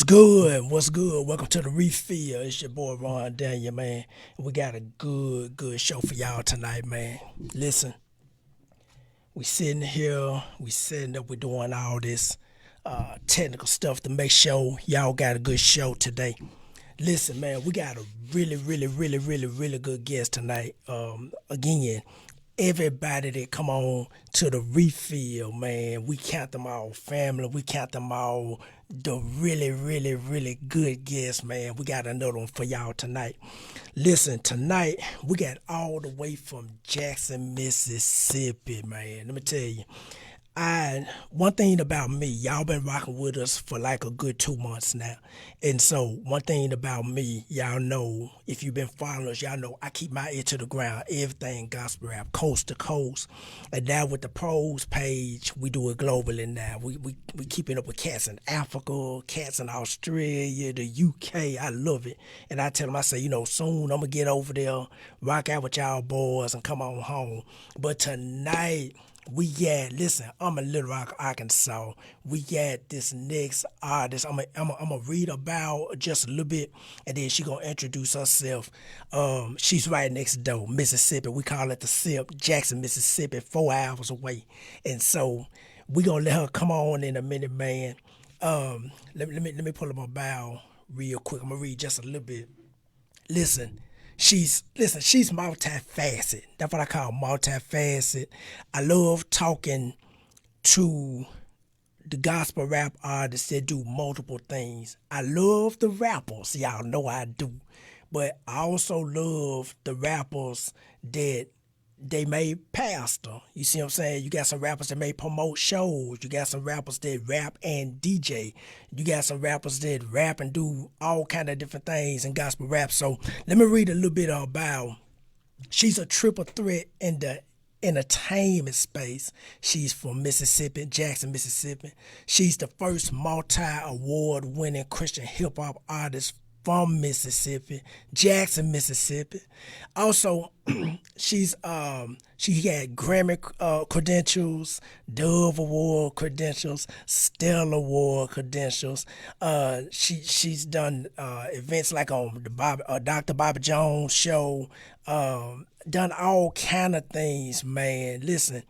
good? What's good? Welcome to the refill. It's your boy Ron Daniel, man. We got a good show for y'all tonight, man. Listen, we sitting here, we setting up, we doing all this technical stuff to make sure y'all got a good show today. Listen, man, we got a really good guest tonight. Again, everybody that come on to the refill, man, we count them all family. We count them all the really good guests, man. We got another one for y'all tonight. Listen, tonight we got all the way from Jackson, Mississippi, man. Let me tell you. One thing about me, y'all been rocking with us for like a good 2 months now. And so one thing about me, y'all know, if you've been following us, y'all know I keep my ear to the ground, everything gospel rap, coast to coast. And now with the pros page, we do it globally now. We keeping up with cats in Africa, cats in Australia, the UK. I love it. And I tell them, I say, soon I'm gonna get over there, rock out with y'all boys and come on home. But tonight, listen, I'm in Little Rock, Arkansas. We got this next artist. I'm gonna read about just a little bit, and then she gonna introduce herself. She's right next door, Mississippi. We call it the SIP, Jackson, Mississippi, 4 hours away. And so we gonna let her come on in a minute, man. Let me pull up my bio real quick. I'm gonna read just a little bit. Listen, she's multifaceted. That's what I call multifaceted. I love talking to the gospel rap artists that do multiple things. I love the rappers, y'all know I do. But I also love the rappers that they may pastor. You see what I'm saying? You got some rappers that may promote shows. You got some rappers that rap and DJ. You got some rappers that rap and do all kind of different things in gospel rap. So let me read a little bit about. She's a triple threat in the entertainment space. She's from Mississippi, Jackson, Mississippi. She's the first multi-award winning Christian hip hop artist from Mississippi, Jackson, Mississippi. Also, she had Grammy credentials, Dove Award credentials, Stellar Award credentials. She's done events like on the Dr. Bobby Jones show. Done all kind of things, man. Listen,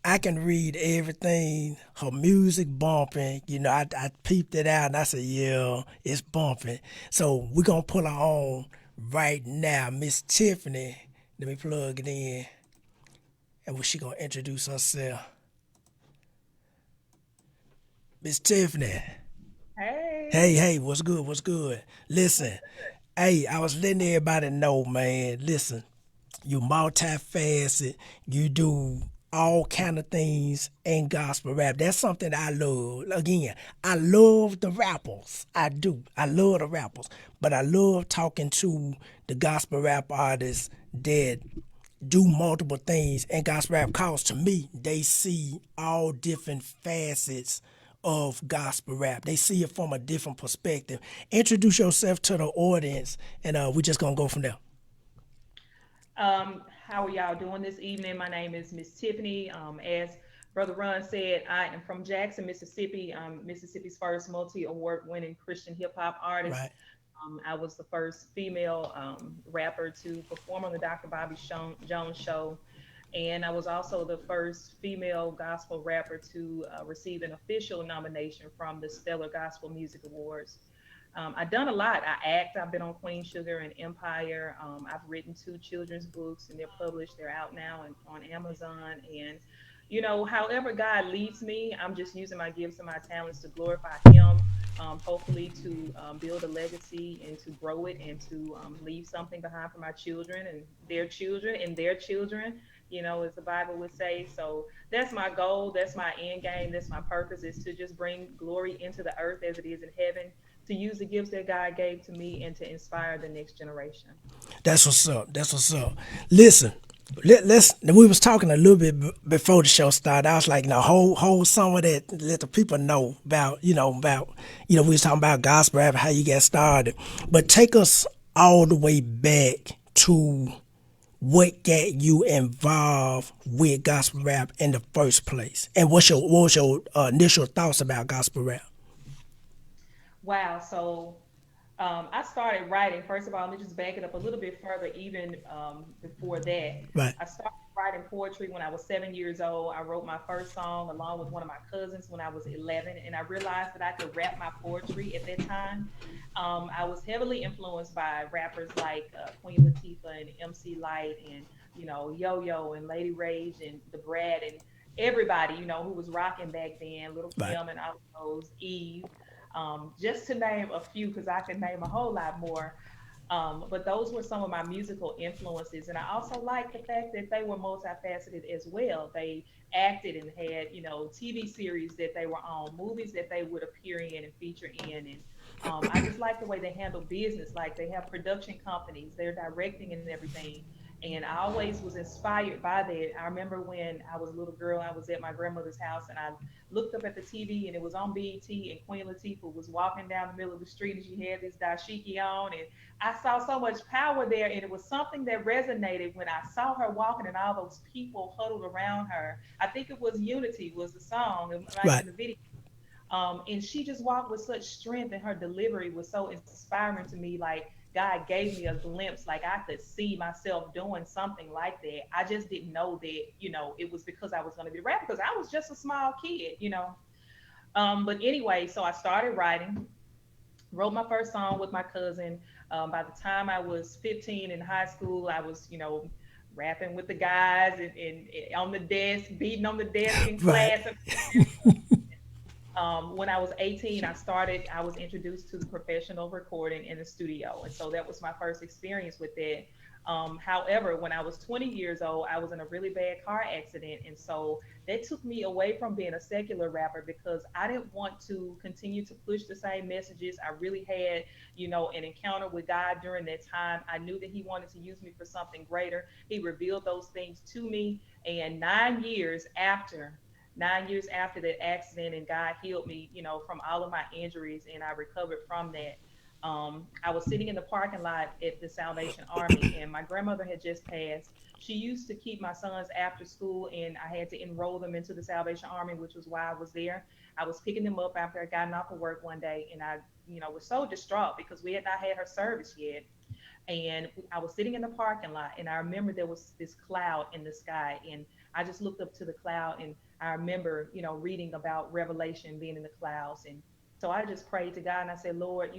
I can read everything. Her music bumping. I peeped it out and I said, yeah, it's bumping. So we're going to put her on right now. Mizz Tiffany, let me plug it in. And she going to introduce herself. Mizz Tiffany. Hey, what's good? Listen, hey, I was letting everybody know, man. Listen, you multifaceted. You do all kind of things in gospel rap. That's something I love. Again, I love the rappers. I do. I love the rappers. But I love talking to the gospel rap artists that do multiple things in gospel rap, because to me, they see all different facets of gospel rap. They see it from a different perspective. Introduce yourself to the audience, and we're just going to go from there. How are y'all doing this evening? My name is Mizz Tiffany. As Brother Ron said, I am from Jackson, Mississippi. I'm Mississippi's first multi-award winning Christian hip hop artist. Right. I was the first female rapper to perform on the Dr. Bobby Jones show. And I was also the first female gospel rapper to receive an official nomination from the Stellar Gospel Music Awards. I've done a lot. I act. I've been on Queen Sugar and Empire. I've written 2 children's books, and they're published. They're out now and on Amazon. And however God leads me, I'm just using my gifts and my talents to glorify Him. Hopefully to build a legacy and to grow it and to leave something behind for my children and their children and their children. As the Bible would say. So that's my goal. That's my end game. That's my purpose, is to just bring glory into the earth as it is in heaven, to use the gifts that God gave to me and to inspire the next generation. That's what's up. Listen, we was talking a little bit before the show started. I was like, hold some of that, let the people know about, we was talking about gospel rap, how you got started. But take us all the way back to what got you involved with gospel rap in the first place, and what was your initial thoughts about gospel rap? Wow. So I started writing. First of all, let me just back it up a little bit further. Even before that, Right. I started writing poetry when I was 7 years old. I wrote my first song along with one of my cousins when I was 11, and I realized that I could rap my poetry at that time. I was heavily influenced by rappers like Queen Latifah and MC Light and Yo Yo and Lady Rage and The Brat and everybody who was rocking back then. Little Right. Kim and all of those, Eve, just to name a few, because I could name a whole lot more. But those were some of my musical influences. And I also like the fact that they were multifaceted as well. They acted and had, TV series that they were on, movies that they would appear in and feature in. And I just like the way they handle business. Like they have production companies, they're directing and everything. And I always was inspired by that. I remember when I was a little girl, I was at my grandmother's house and I looked up at the TV and it was on BET and Queen Latifah was walking down the middle of the street and she had this dashiki on and I saw so much power there and it was something that resonated when I saw her walking and all those people huddled around her. I think it was Unity was the song, it might have Right. been the video. And she just walked with such strength and her delivery was so inspiring to me. Like God gave me a glimpse, like I could see myself doing something like that. I just didn't know that, it was because I was going to be a rapper because I was just a small kid. But anyway, so I started writing, wrote my first song with my cousin. By the time I was 15 in high school, I was, rapping with the guys and on the desk, beating on the desk in Right. class. When I was 18, I was introduced to the professional recording in the studio. And so that was my first experience with that. However, when I was 20 years old, I was in a really bad car accident. And so that took me away from being a secular rapper because I didn't want to continue to push the same messages. I really had, an encounter with God during that time. I knew that He wanted to use me for something greater. He revealed those things to me. And 9 years after that accident and God healed me, from all of my injuries and I recovered from that. I was sitting in the parking lot at the Salvation Army and my grandmother had just passed. She used to keep my sons after school and I had to enroll them into the Salvation Army, which was why I was there. I was picking them up after I gotten off of work one day and I, was so distraught because we had not had her service yet. And I was sitting in the parking lot and I remember there was this cloud in the sky and I just looked up to the cloud and I remember, reading about Revelation being in the clouds. And so I just prayed to God and I said, Lord,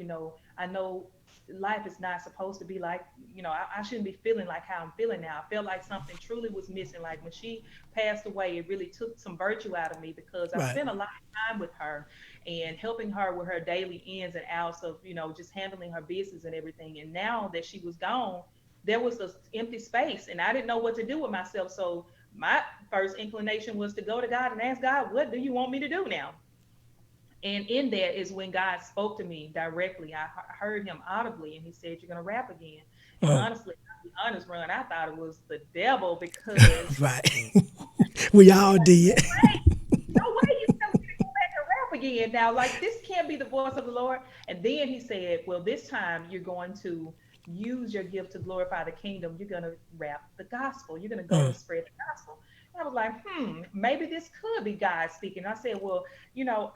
I know life is not supposed to be like, I shouldn't be feeling like how I'm feeling now. I felt like something truly was missing. Like when she passed away, it really took some virtue out of me because I Right. spent a lot of time with her and helping her with her daily ins and outs of, just handling her business and everything. And now that she was gone, there was this empty space and I didn't know what to do with myself. So my first inclination was to go to God and ask God, what do you want me to do now? And in that is when God spoke to me directly. I heard him audibly and he said, you're going to rap again. And Oh, honestly, I'll be honest, Run, I thought it was the devil because right. We all like, did. no way you telling me to go back and rap again. Now, like, this can't be the voice of the Lord. And then he said, well, this time you're going to use your gift to glorify the kingdom. You're going to rap the gospel. You're going to go Mm. and spread the gospel. And I was like, maybe this could be God speaking. I said, well,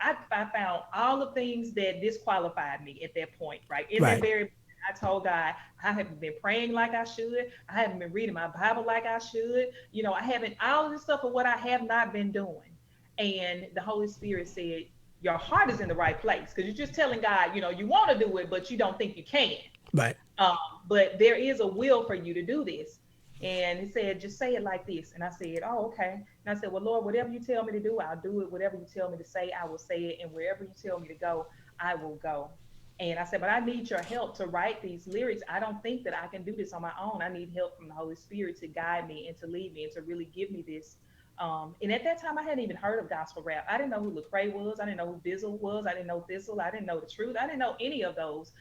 I found all the things that disqualified me at that point, right? In that Right. very I told God, I haven't been praying like I should. I haven't been reading my Bible like I should. I haven't, all of this stuff of what I have not been doing. And the Holy Spirit said, your heart is in the right place because you're just telling God, you want to do it, but you don't think you can. Right. Um, but there is a will for you to do this. And he said, just say it like this. And I said, oh, okay. And I said, well, Lord, whatever you tell me to do, I'll do it. Whatever you tell me to say, I will say it. And wherever you tell me to go, I will go. And I said, but I need your help to write these lyrics. I don't think that I can do this on my own. I need help from the Holy Spirit to guide me and to lead me and to really give me this. And at that time, I hadn't even heard of gospel rap. I didn't know who Lecrae was. I didn't know who Bizzle was. I didn't know Thistle. I didn't know the Truth. I didn't know any of those,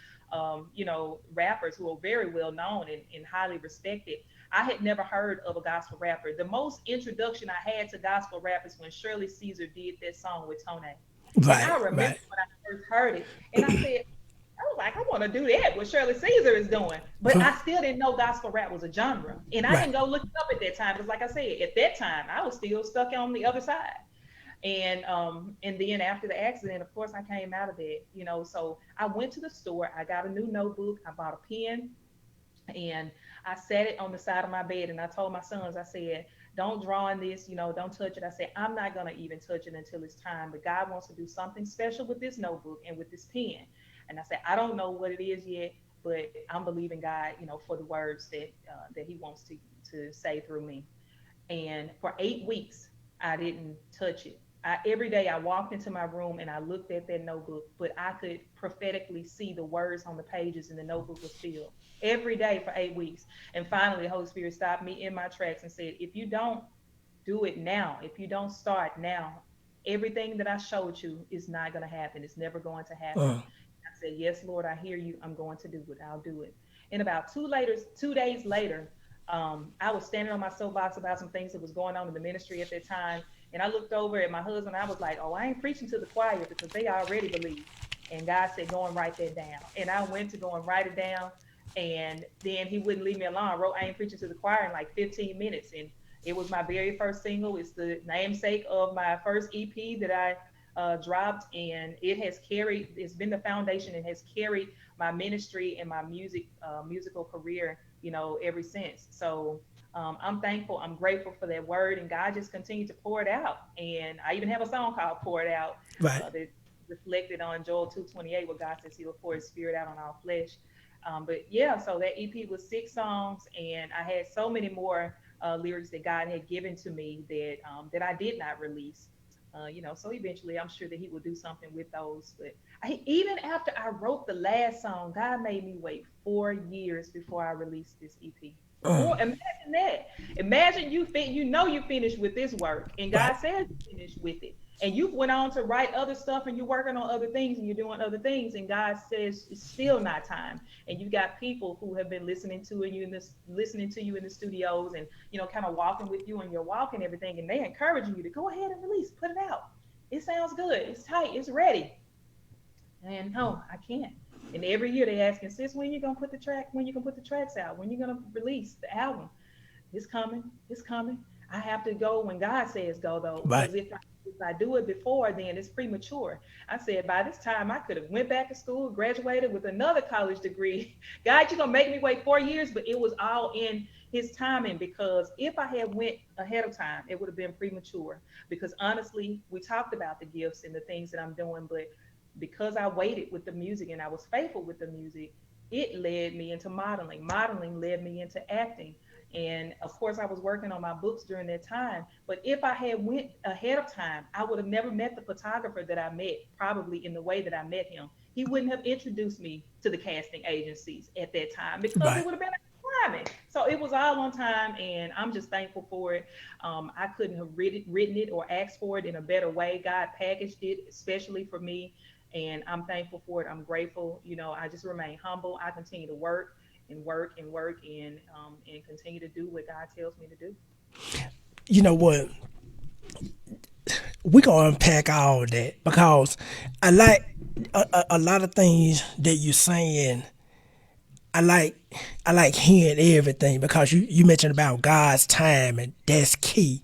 rappers who are very well known and highly respected. I had never heard of a gospel rapper. The most introduction I had to gospel rap is when Shirley Caesar did that song with Tone. And Right. I remember Right. when I first heard it, and I was like, I want to do that, what Shirley Caesar is doing. But Huh. I still didn't know gospel rap was a genre. And I Right. didn't go look it up at that time. Because, like I said, at that time, I was still stuck on the other side. And then after the accident, of course, I came out of that, you know. So I went to the store, I got a new notebook, I bought a pen, and I sat it on the side of my bed, and I told my sons, I said, don't draw on this, you know, don't touch it. I said, I'm not going to even touch it until it's time. But God wants to do something special with this notebook and with this pen. And I said, I don't know what it is yet, but I'm believing God, you know, for the words that He wants to say through me. And for 8 weeks, I didn't touch it. Every day I walked into my room and I looked at that notebook, but I could prophetically see the words on the pages, and the notebook was filled every day for 8 weeks. And finally, the Holy Spirit stopped me in my tracks and said, if you don't do it now, if you don't start now, everything that I showed you is not going to happen. It's never going to happen. Uh, I said, yes, Lord, I hear you. I'm going to do it. I'll do it. And about 2 days later, I was standing on my soapbox about some things that was going on in the ministry at that time. And I looked over at my husband. I was like, oh, I ain't preaching to the choir because they already believe. And God said, go and write that down. And I went to go and write it down. And then he wouldn't leave me alone. I wrote, I ain't preaching to the choir in like 15 minutes. And it was my very first single. It's the namesake of my first EP that I dropped. And it has carried, it's been the foundation and has carried my ministry and my musical career, you know, ever since. So I'm thankful. I'm grateful for that word. And God just continued to pour it out. And I even have a song called Pour It Out right. that reflected on Joel 2:28, where God says He will pour His Spirit out on our flesh. But yeah, so that EP was 6 songs, and I had so many more lyrics that God had given to me that I did not release. You know, so eventually I'm sure that He will do something with those. But even after I wrote the last song, God made me wait 4 years before I released this EP. Imagine that. Imagine you finished with this work, and God Right. says you finished with it. And you went on to write other stuff, and you're working on other things, and you're doing other things, and God says it's still not time. And you got people who have been listening to you in the studios, and you know, kind of walking with you on your walk and everything, and they encouraging you to go ahead and release, put it out. It sounds good, it's tight, it's ready. And no, I can't. And every year they asking, sis, when you gonna put the tracks out? When you gonna release the album? It's coming. It's coming. I have to go when God says go, though, Right. because if I do it before, then it's premature. I said by this time I could have went back to school, graduated with another college degree. God, you're gonna make me wait 4 years, but it was all in His timing. Because if I had went ahead of time, it would have been premature. Because honestly, we talked about the gifts and the things that I'm doing, but because I waited with the music and I was faithful with the music, it led me into modeling. Modeling led me into acting. And of course, I was working on my books during that time. But if I had went ahead of time, I would have never met the photographer that I met, probably in the way that I met him. He wouldn't have introduced me to the casting agencies at that time because it Right. would have been timing. So it was all on time, and I'm just thankful for it. I couldn't have written it or asked for it in a better way. God packaged it especially for me, and I'm thankful for it. I'm grateful. You know, I just remain humble. I continue to work and work and work and continue to do what God tells me to do. You know what? We gonna unpack all that because I like a lot of things that you're saying. I like I like hearing everything because you mentioned about God's time, and that's key.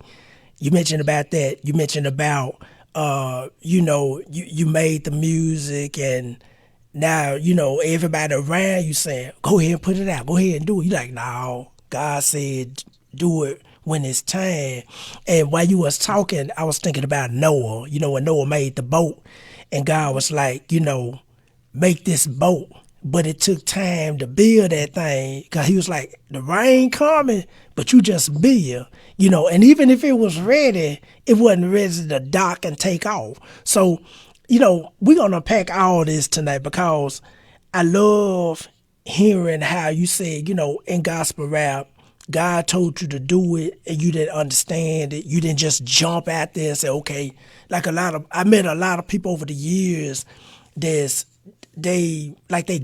You mentioned about that. You mentioned about you made the music, and now everybody around you saying go ahead and put it out, go ahead and do it. You like, no, God said do it when it's time. And while you was talking, I was thinking about Noah. When Noah made the boat, and God was like, make this boat. But it took time to build that thing because He was like, the rain coming, but you just build. And even if it was ready, it wasn't ready to dock and take off. So, we're going to unpack all this tonight because I love hearing how you said, in gospel rap, God told you to do it and you didn't understand it. You didn't just jump out there and say, okay. I met a lot of people over the years that's they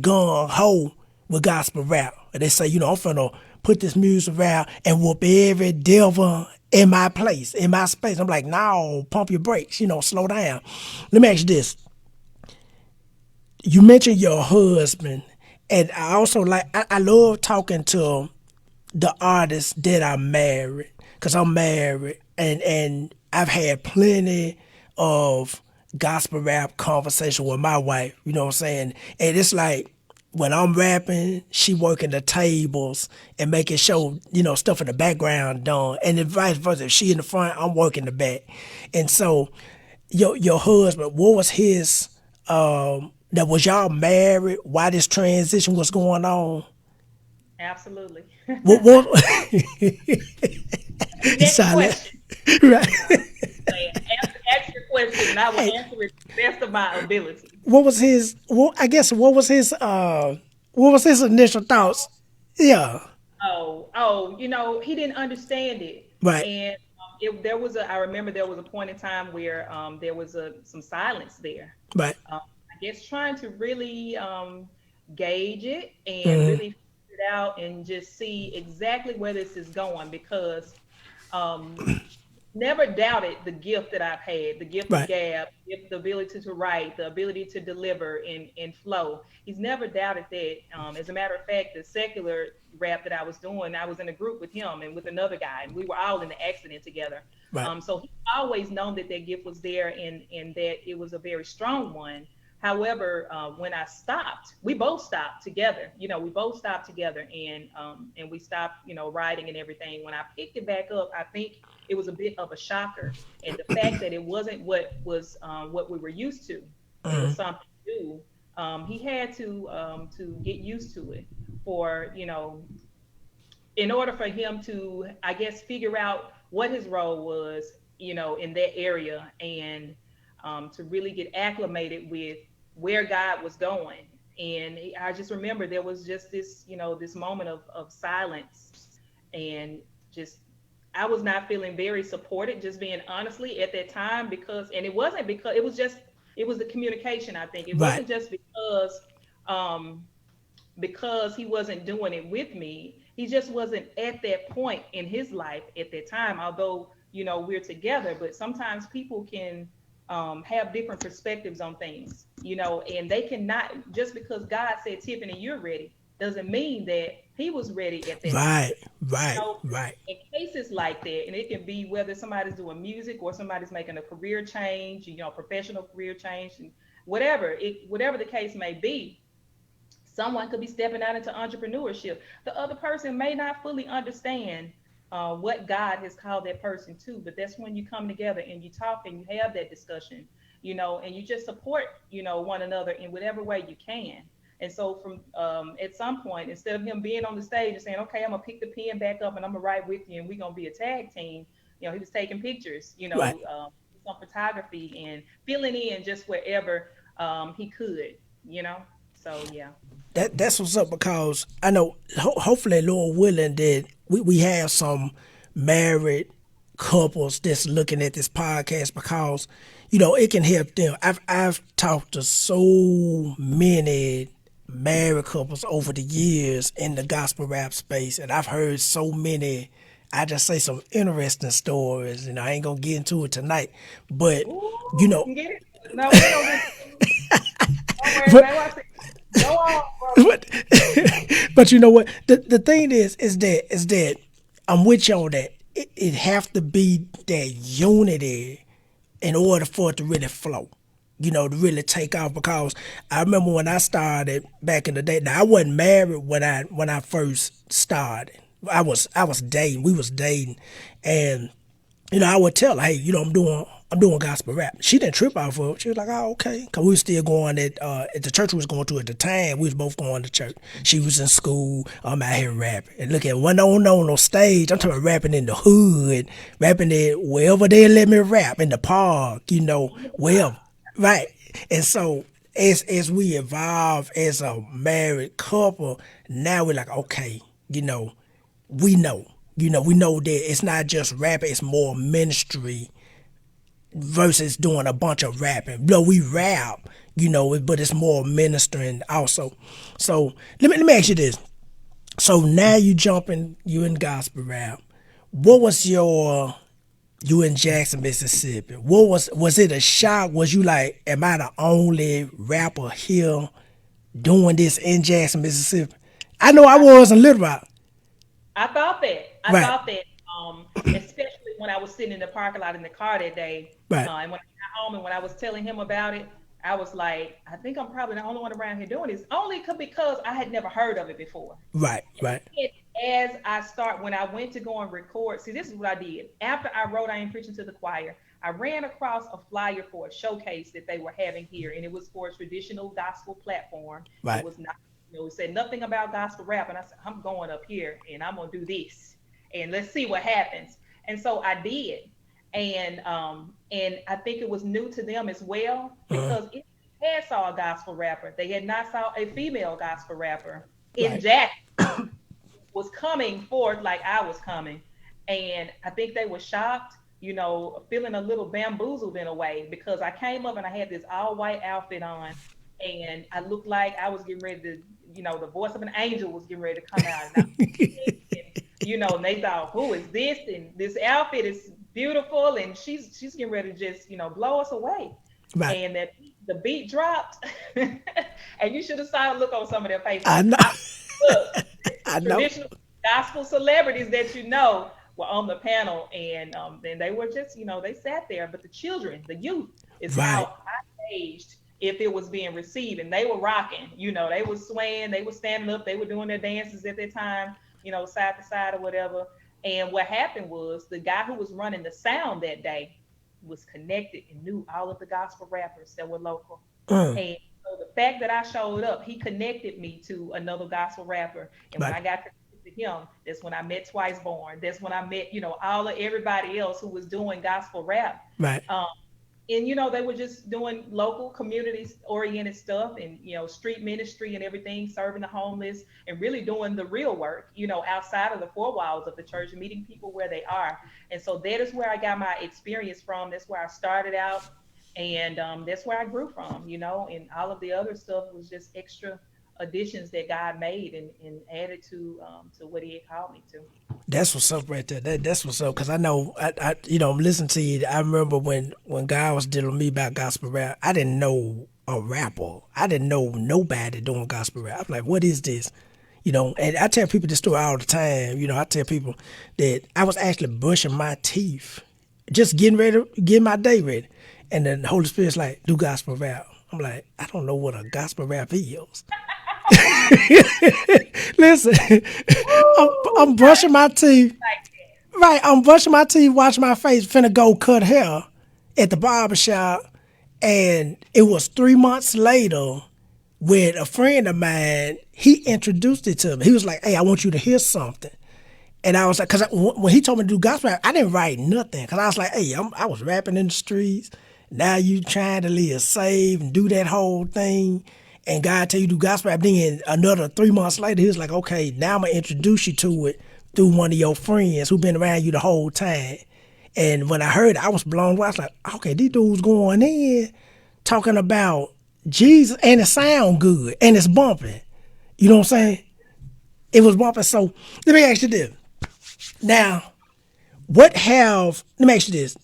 gun ho with gospel rap. And they say, I'm finna put this music out and whoop every devil in my place, in my space. I'm like, no, pump your brakes, slow down. Let me ask you this. You mentioned your husband, and I also I love talking to the artists that are married, because I'm married, and I've had plenty of gospel rap conversation with my wife. You know what I'm saying? And it's like when I'm rapping, she working the tables and making sure, stuff in the background done. And then vice versa. If she in the front, I'm working the back. And so your husband, what was his that was y'all married while this transition was going on? Absolutely. What Next silent. question. Right. Ask your question, and I will answer it to the best of my ability. What was his? What was his initial thoughts? Yeah. He didn't understand it, Right. and I remember there was a point in time where there was some silence there. Right. I guess trying to really gauge it and Mm-hmm. really figure it out and just see exactly where this is going because um, never doubted the gift that I've had, the gift of Right. gab, the ability to write, the ability to deliver and flow. He's never doubted that. As a matter of fact, the secular rap that I was doing, I was in a group with him and with another guy, and we were all in the accident together. Right. So he always known that that gift was there and that it was a very strong one. However, when I stopped, we both stopped together. We both stopped together and we stopped, writing and everything. When I picked it back up, I think it was a bit of a shocker, and the fact that it wasn't what we were used to. It was Mm-hmm. something new. He had to get used to it for in order for him to, I guess, figure out what his role was, in that area and to really get acclimated with where God was going. And I just remember there was just this moment of silence and just, I was not feeling very supported, just being honestly at that time and it wasn't because it was the communication. I think it Right. wasn't just um, because he wasn't doing it with me. He just wasn't at that point in his life at that time, although, we're together, but sometimes people can have different perspectives on things, and they cannot, just because God said, Tiffany, you're ready, doesn't mean that he was ready at that time. Right. Right. So Right. in cases like that, and it can be whether somebody's doing music or somebody's making a career change, professional career change, and whatever the case may be, someone could be stepping out into entrepreneurship. The other person may not fully understand what God has called that person to, but that's when you come together and you talk and you have that discussion, and you just support, one another in whatever way you can. And so from at some point, instead of him being on the stage and saying, okay, I'm gonna pick the pen back up and I'm gonna write with you and we're gonna be a tag team, he was taking pictures, Right. some photography and filling in just wherever he could, So yeah. That's what's up because I know hopefully Lord willing that we have some married couples that's looking at this podcast because it can help them. I've talked to so many married couples over the years in the gospel rap space, and I've heard so many. I just say some interesting stories, and I ain't gonna get into it tonight, but Ooh, you we know, can get it. No, we don't get don't worry but about what I said. Go on, brother. but but you know what? The thing is that I'm with you on that. It have to be that unity in order for it to really flow. To really take off. Because I remember when I started back in the day. Now I wasn't married when I first started. I was dating. We was dating, and I would tell her, hey, I'm doing gospel rap. She didn't trip off of it. She was like, oh, okay. Because we was still going at the church we was going to at the time. We was both going to church. She was in school. I'm out here rapping. And look at one on no stage. I'm talking about rapping in the hood, rapping it wherever they let me rap, in the park, wherever. Right. And so as we evolve as a married couple, now we're like, okay, we know. We know that it's not just rapping, it's more ministry versus doing a bunch of rapping. We rap, but it's more ministering also. So let me ask you this. So now you in gospel rap. What was you in Jackson, Mississippi? What was it a shock? Was you like, am I the only rapper here doing this in Jackson, Mississippi? I know I I, was in Little Rock. I thought that. I Right. thought that, especially when I was sitting in the parking lot in the car that day, Right. and when I got home and when I was telling him about it, I was like, I think I'm probably the only one around here doing this, only because I had never heard of it before. Right. Right. And as I start, when I went to go and record, see, this is what I did. After I wrote I Am Preaching to the Choir, I ran across a flyer for a showcase that they were having here, and it was for a traditional gospel platform. It Right. was not, it said nothing about gospel rap. And I said, I'm going up here and I'm going to do this, and let's see what happens. And so I did. And I think it was new to them as well, Uh, because it had saw a gospel rapper. They had not saw a female gospel rapper in right. Jack was coming forth like I was coming. And I think they were shocked, feeling a little bamboozled in a way, because I came up and I had this all white outfit on, and I looked like I was getting ready to, the voice of an angel was getting ready to come out. And, and they thought, who is this? And this outfit is beautiful, and she's getting ready to just, blow us away. Right. And that the beat dropped, and you should have saw the look on some of their faces. I know. Look, I know. traditional gospel celebrities that were on the panel, and then they were just, they sat there. But the children, the youth, is Right. how I gauged if it was being received, and they were rocking. They were swaying, they were standing up, they were doing their dances at their time, side to side or whatever. And what happened was the guy who was running the sound that day was connected and knew all of the gospel rappers that were local. Mm. And so the fact that I showed up, he connected me to another gospel rapper. And when Right. I got connected to him, that's when I met Twice Born. That's when I met, all of everybody else who was doing gospel rap. Right. And they were just doing local community oriented stuff, and street ministry and everything, serving the homeless, and really doing the real work, outside of the four walls of the church, meeting people where they are. And so that is where I got my experience from. That's where I started out, and that's where I grew from. And all of the other stuff was just extra additions that God made, and added to what He had called me to. That's what's up right there. That's what's up. Cause I know, I'm listening to you. I remember when God was dealing with me about gospel rap. I didn't know a rapper. I didn't know nobody doing gospel rap. I'm like, what is this? And I tell people this story all the time. I tell people that I was actually brushing my teeth, just getting ready, getting my day ready, and then the Holy Spirit's like, do gospel rap. I'm like, I don't know what a gospel rap is. Listen, I'm brushing my teeth. Right, I'm brushing my teeth, watching my face, finna go cut hair at the barber shop. And it was 3 months later when a friend of mine, he introduced it to me. He was like, hey, I want you to hear something. And I was like, because when he told me to do gospel rap, I didn't write nothing. Because I was like, hey, I was rapping in the streets. Now you trying to live safe and do that whole thing. And God tell you to do gospel rap. Then another 3 months later, he was like, okay, now I'm going to introduce you to it through one of your friends who been around you the whole time. And when I heard it, I was blown away. I was like, okay, these dudes going in talking about Jesus, and it sound good, and it's bumping. You know what I'm saying? It was bumping. So let me ask you this. Now, let me ask you this.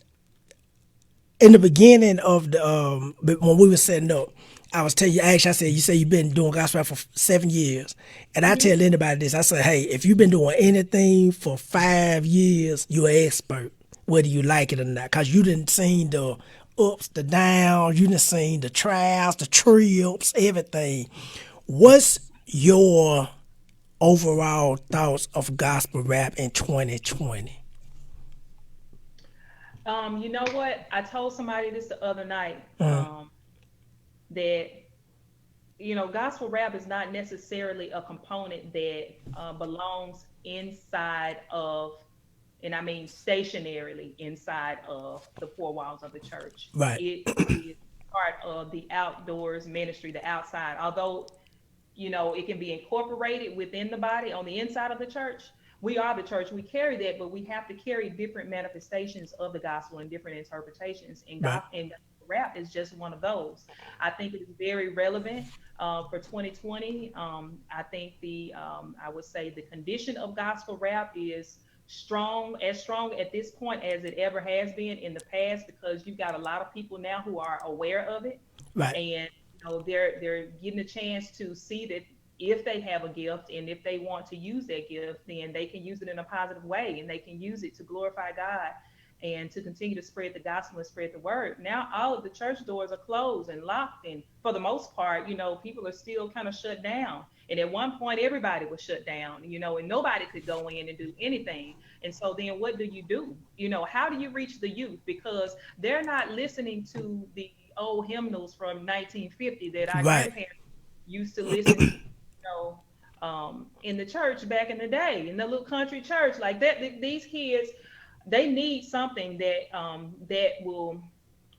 In the beginning of when we were setting up, I was telling you, actually, I said, you say you've been doing gospel rap for 7 years. And I tell anybody this, I say, hey, if you've been doing anything for 5 years, you're an expert, whether you like it or not. Because you didn't seen the ups, the downs, you didn't seen the trials, the trips, everything. What's your overall thoughts of gospel rap in 2020? You know what? I told somebody this the other night, Uh, that gospel rap is not necessarily a component that belongs inside of, and I mean stationarily inside of the four walls of the church. right, It is part of the outdoors ministry, the outside. Although it can be incorporated within the body on the inside of the church. We are the church. We carry that, but we have to carry different manifestations of the gospel and different interpretations. And right, gospel rap is just one of those. I think it is very relevant for 2020. I think I would say the condition of gospel rap is as strong at this point as it ever has been in the past, because you've got a lot of people now who are aware of it, right, and they're getting a chance to see that if they have a gift and if they want to use that gift, then they can use it in a positive way, and they can use it to glorify God. and to continue to spread the gospel and spread the word. Now all of the church doors are closed and locked, and for the most part, people are still kind of shut down. And at one point, everybody was shut down, and nobody could go in and do anything. And so then what do you do? How do you reach the youth? Because they're not listening to the old hymnals from 1950 that our Right. grandparents used to listen to, in the church back in the day, in the little country church like that. These kids, they need something that will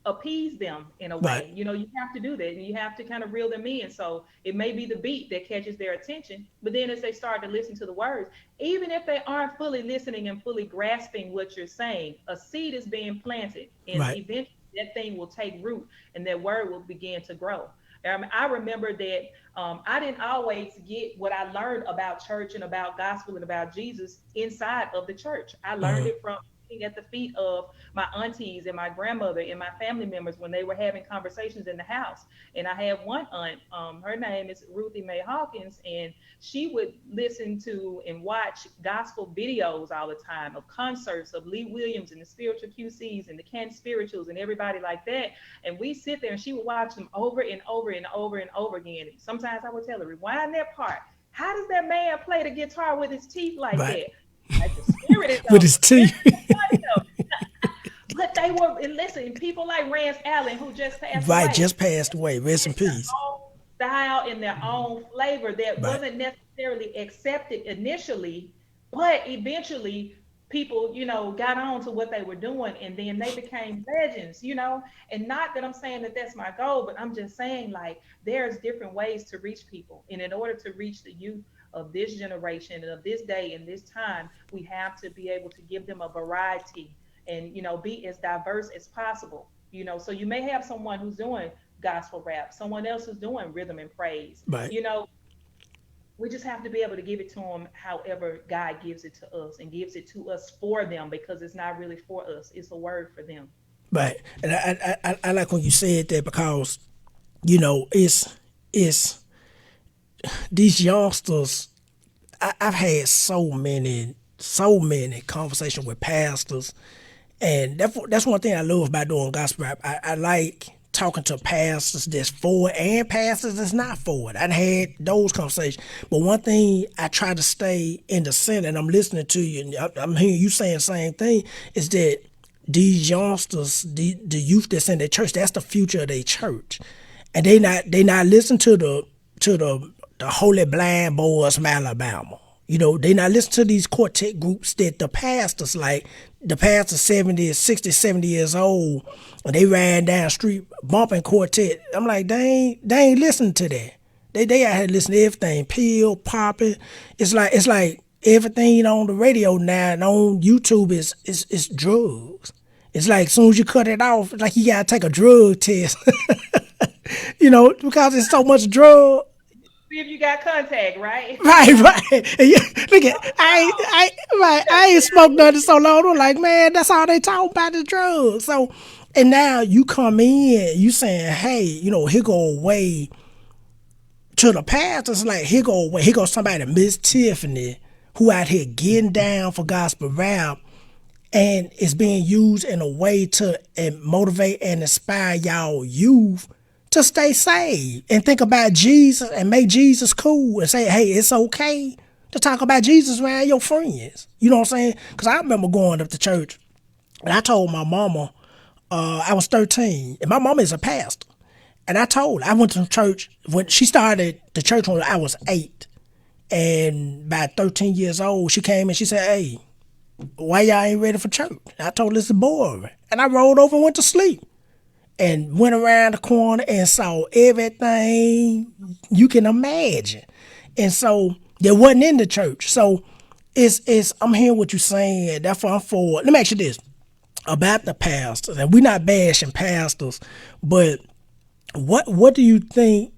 appease them in a Right. way. You have to do that, and you have to kind of reel them in. So it may be the beat that catches their attention, but then as they start to listen to the words, even if they aren't fully listening and fully grasping what you're saying, a seed is being planted, and Right. eventually that thing will take root, and that word will begin to grow. I remember that I didn't always get what I learned about church and about gospel and about Jesus inside of the church. I learned it from sitting at the feet of my aunties and my grandmother and my family members when they were having conversations in the house. And I had one aunt, her name is Ruthie Mae Hawkins, and she would listen to and watch gospel videos all the time of concerts of Lee Williams and the Spiritual QCs and the Can Spirituals and everybody like that. And we sit there and she would watch them over and over and over and over again. Sometimes I would tell her, rewind that part. How does that man play the guitar with his teeth like Right. that? Like the spirit is With his teeth. But they were, and listen, people like Rance Allen, who just passed Right. away, Just passed away. Rest in their peace. own style and their own flavor that Right. wasn't necessarily accepted initially, but eventually people, got on to what they were doing, and then they became legends. And not that I'm saying that that's my goal, but I'm just saying, like, there's different ways to reach people. And in order to reach the youth of this generation and of this day and this time, we have to be able to give them a variety and, be as diverse as possible. So you may have someone who's doing gospel rap, someone else who's doing rhythm and praise. Right. We just have to be able to give it to them however God gives it to us, and gives it to us for them, because it's not really for us, it's a word for them. Right. And I like when you said that, because it's these youngsters. I've had so many conversations with pastors, and that's one thing I love about doing gospel rap. I like talking to pastors that's for it and pastors that's not for it. I've had those conversations, but one thing I try to stay in the center, and I'm listening to you, and I'm hearing you saying the same thing, is that these youngsters, the youth that's in their church, that's the future of their church, and they not listen to the Holy Blind Boys from Alabama. They not listen to these quartet groups that the pastors, like the pastor 70, 60, 70 years old, and they riding down the street bumping quartet. I'm like, they ain't listening to that. They out here listening to everything, pill, popping. It's like everything on the radio now and on YouTube is drugs. It's like as soon as you cut it off, it's like you gotta take a drug test. Because it's so much drug. See if you got contact, right? Right. And look at I ain't smoked nothing so long. I'm like, man, that's all they talk about, the drugs. So, and now you come in, you saying, hey, here go away to the past. It's like, here go away. Here goes somebody, Mizz Tiffany, who out here getting down for gospel rap, and it's being used in a way to motivate and inspire y'all youth to stay saved and think about Jesus and make Jesus cool and say, hey, it's okay to talk about Jesus around your friends. You know what I'm saying? Because I remember going up to church, and I told my mama, I was 13, and my mama is a pastor. And I went to church when she started the church when I was 8. And by 13 years old, she came and she said, hey, why y'all ain't ready for church? And I told her it's boring. And I rolled over and went to sleep. And went around the corner and saw everything you can imagine. And so there wasn't in the church. So it's I'm hearing what you're saying. Therefore I'm for it. Let me ask you this about the pastors. And we're not bashing pastors, but what do you think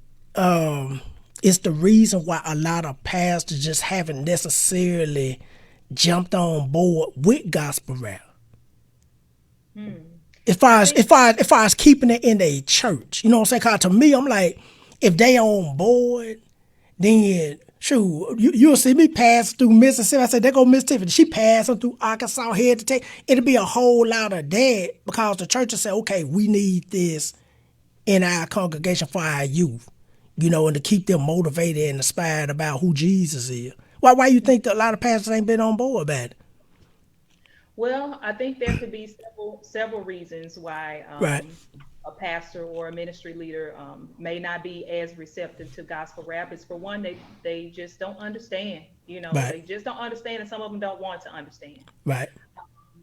is the reason why a lot of pastors just haven't necessarily jumped on board with gospel rap? As far as keeping it in a church, you know what I'm saying? Cause to me, I'm like, if they on board, then Shoot, you'll see me pass through Mississippi. I said, there go Mizz Tiffany. She passing through Arkansas, head to take. It'll be a whole lot of that because the church will say, okay, we need this in our congregation for our youth, and to keep them motivated and inspired about who Jesus is. Why you think that a lot of pastors ain't been on board about it? Well, I think there could be several reasons why Right, a pastor or a ministry leader may not be as receptive to gospel rap. Is for one, they just don't understand. right, They just don't understand, and some of them don't want to understand. right,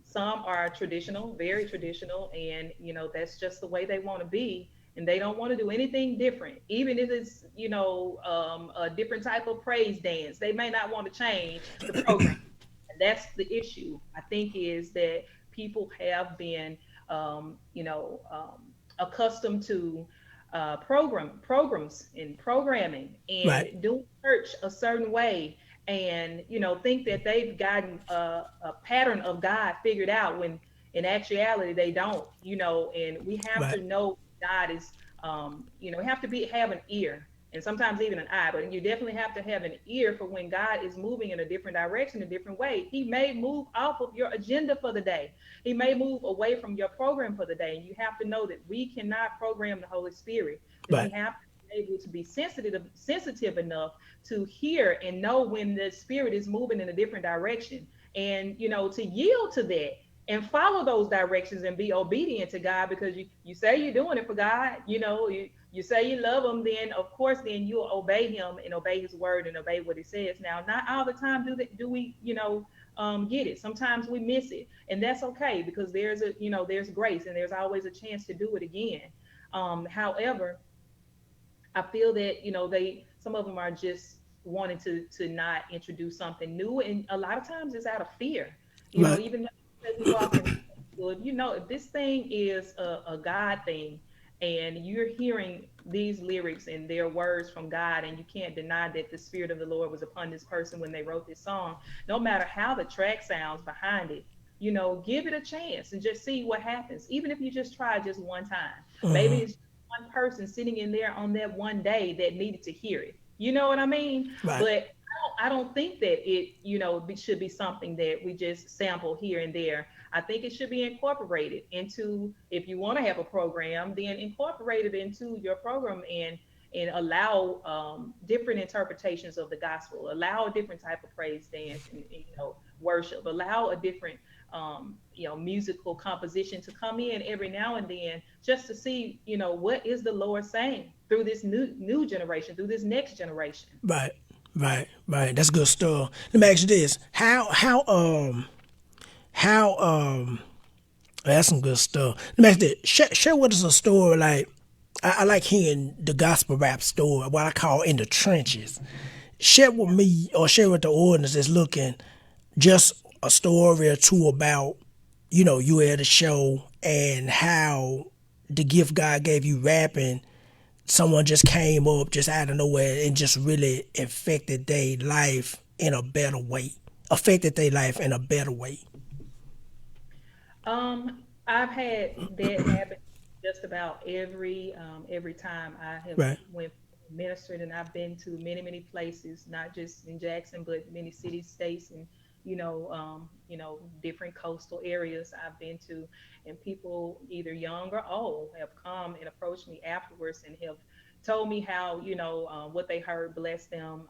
Some are traditional, very traditional, and that's just the way they want to be, and they don't want to do anything different, even if it's a different type of praise dance. They may not want to change the program. And that's the issue, I think, is that people have been accustomed to programs and programming and right, doing church a certain way, and think that they've gotten a pattern of God figured out, when in actuality they don't. And we have right, to know God is we have to have an ear, and sometimes even an eye, but you definitely have to have an ear for when God is moving in a different direction, a different way. He may move off of your agenda for the day. He may move away from your program for the day. And you have to know that we cannot program the Holy Spirit, that we right, have to be able to be sensitive enough to hear and know when the Spirit is moving in a different direction, and to yield to that and follow those directions and be obedient to God, because you say you're doing it for God. You say you love him, then of course then you'll obey him and obey his word and obey what he says. Now, not all the time do we get it. Sometimes we miss it, and that's okay, because there's grace, and there's always a chance to do it again. However, I feel that some of them are just wanting to not introduce something new, and a lot of times it's out of fear. right, Even though we walk in, well, if this thing is a God thing, and you're hearing these lyrics and their words from God, and you can't deny that the Spirit of the Lord was upon this person when they wrote this song, no matter how the track sounds behind it, give it a chance and just see what happens. Even if you just try just one time, maybe it's one person sitting in there on that one day that needed to hear it. You know what I mean? right, But I don't think that it should be something that we just sample here and there. I think it should be incorporated into, if you want to have a program, then incorporate it into your program, and allow different interpretations of the gospel, allow a different type of praise dance, and worship, allow a different musical composition to come in every now and then, just to see what is the Lord saying through this new generation, through this next generation. right, right. That's good stuff. Let me ask you this: how that's some good stuff. Let me ask you this: share with us a story. Like I like hearing the gospel rap story, what I call in the trenches. Share with Yeah. me or share with the audience that's looking just a story or two about, you at a show and how the gift God gave you rapping, someone just came up just out of nowhere and just really affected their life in a better way. Affected their life in a better way. I've had that happen just about every time I have Right, went ministered, and I've been to many places, not just in Jackson, but many cities, states, and different coastal areas I've been to, and people, either young or old, have come and approached me afterwards and have told me how what they heard blessed them,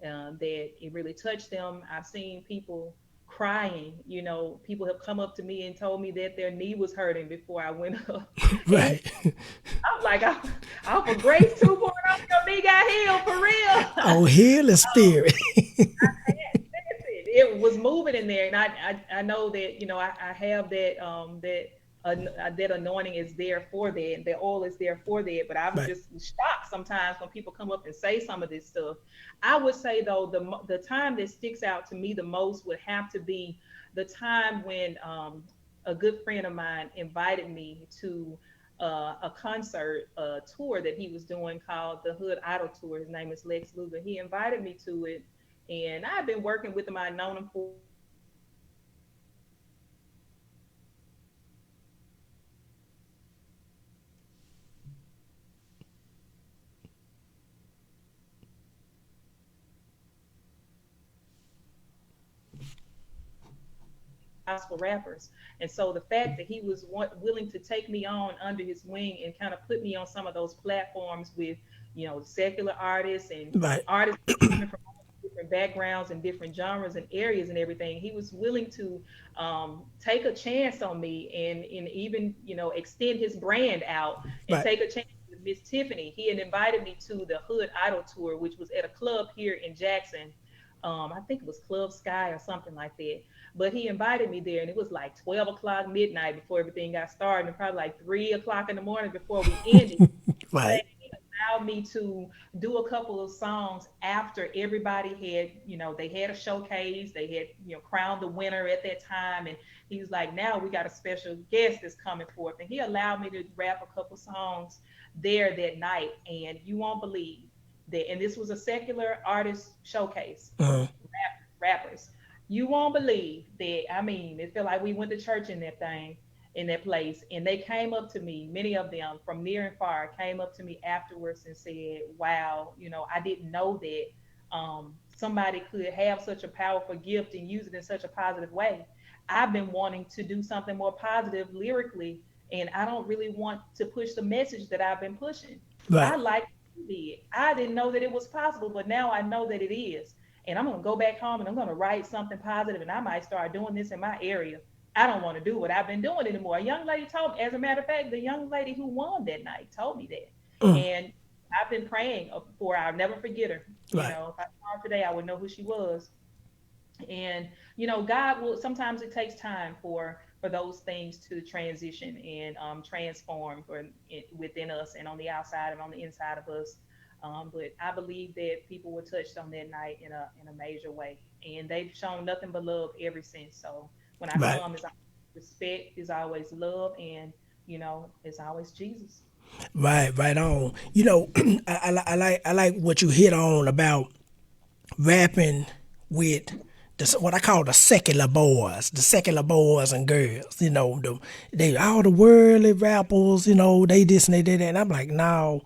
that it really touched them. I've seen people crying. People have come up to me and told me that their knee was hurting before I went up. And right. I'm like, I'm for grace 2.0, your knee got healed for real. Oh, healing spirit. It was moving in there, and I know that I have that anointing is there for that, and the oil is there for that. But I'm Right, just shocked sometimes when people come up and say some of this stuff. I would say though, the time that sticks out to me the most would have to be the time when a good friend of mine invited me to a concert tour that he was doing, called the Hood Idol Tour. His name is Lex Luger. He invited me to it, and I've been working with him. I'd known him for gospel rappers. And so the fact that he was willing to take me on under his wing and kind of put me on some of those platforms with, secular artists and Right. artists coming from all different backgrounds and different genres and areas and everything, he was willing to take a chance on me and even, extend his brand out and Right. take a chance with Mizz Tiffany. He had invited me to the Hood Idol Tour, which was at a club here in Jackson. I think it was Club Sky or something like that. But he invited me there, and it was like 12 o'clock midnight before everything got started, and probably like 3 o'clock in the morning before we ended. But Right. he allowed me to do a couple of songs after everybody had, they had a showcase, they had, crowned the winner at that time. And he was like, now we got a special guest that's coming forth. And he allowed me to rap a couple songs there that night. And you won't believe that, and this was a secular artist showcase for Uh, rappers. You won't believe that. I mean, it felt like we went to church in that thing, in that place. And they came up to me, many of them from near and far, came up to me afterwards and said, wow, I didn't know that somebody could have such a powerful gift and use it in such a positive way. I've been wanting to do something more positive lyrically, and I don't really want to push the message that I've been pushing. I right. like it. I didn't know that it was possible, but now I know that it is. And I'm going to go back home and I'm going to write something positive, and I might start doing this in my area. I don't want to do what I've been doing anymore. A young lady told me, as a matter of fact, the young lady who won that night told me that. Mm, And I've been praying for her. I'll never forget her. right. If I saw her today, I would know who she was. And God will, sometimes it takes time for those things to transition and transform within us and on the outside and on the inside of us. But I believe that people were touched on that night in a major way, and they've shown nothing but love ever since. So when I Right. come, it's always respect, is always love, and it's always Jesus. Right. Right on. I like what you hit on about rapping with what I call the secular boys and girls. They all the worldly rappers. They this and they did that. And I'm like, no.